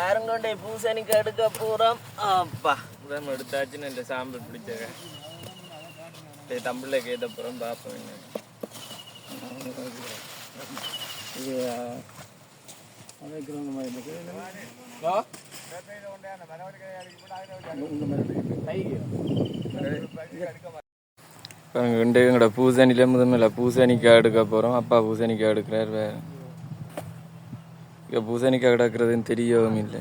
பாருங்கண்டே பூசணிக்கு எடுக்க போகிறோம். அப்பா உரம் எடுத்தாச்சுன்னு இந்த சாம்பல் பிடிச்சங்க தமிழில் கேட்ட போகிறோம் பார்ப்போம். என்ன இது அமைக்கிறவங்க மாதிரி எங்களோட பூசணியில முதல்ல பூசணிக்காய் எடுக்க போகிறோம். அப்பா பூசணிக்காய் எடுக்கிறார். வேறு இங்கே பூசணிக்காய் கிடக்கிறதுன்னு தெரியவும் இல்லை.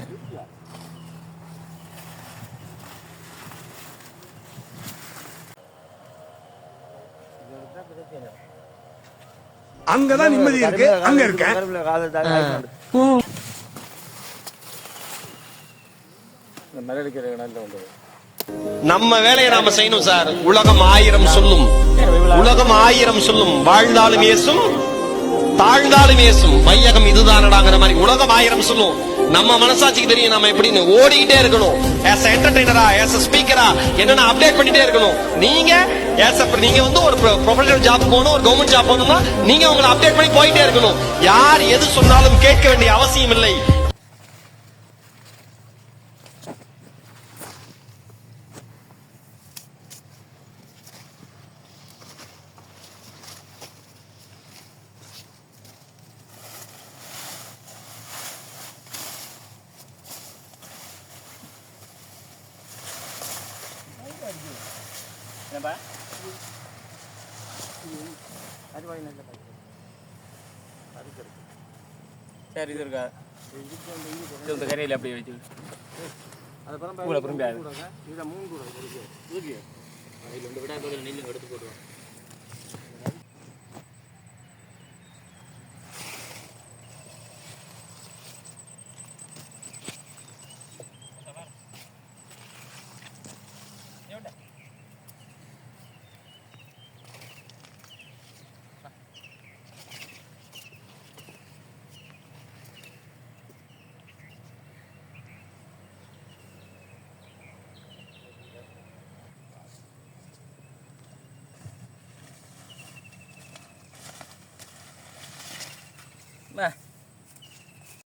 அங்கதான் நிம்மதி இருக்கு, அங்க இருக்கேன். நம்ம வேலையை நாம செய்யணும் சார். உலகம் 1000 சொல்லும், உலகம் 1000 சொல்லும், வாழ்ந்தாலும் ஏசும் தாழ்ந்தாலும் ஏசும், வையகம் இதுதானடாங்கிற மாதிரி உலகம் 1000 சொல்லும். நம்ம மனசாட்சிக்கு தெரியும் நம்ம எப்படின்னு ஓடிக்கிட்டே இருக்கணும். as a entertainer-ஆ, as a speaker-ஆ என்னன்னா அப்டேட் பண்ணிட்டே இருக்கணும். நீங்க நீங்க வந்து ஒரு ப்ரொஃபஷனல் ஜாப் போகணும், ஒரு கவர்மெண்ட் ஜாப் போகணும்னா நீங்க உங்களை அப்டேட் பண்ணி போயிட்டே இருக்கணும். யார் எது சொன்னாலும் கேட்க வேண்டிய அவசியம் இல்லை. சரி இது இருக்கா இந்த கரையில் அப்படி வச்சு கூட புரியாது. இதில் 3 கூட இருக்கு. விடாத நெல் எடுத்து போடுவோம்.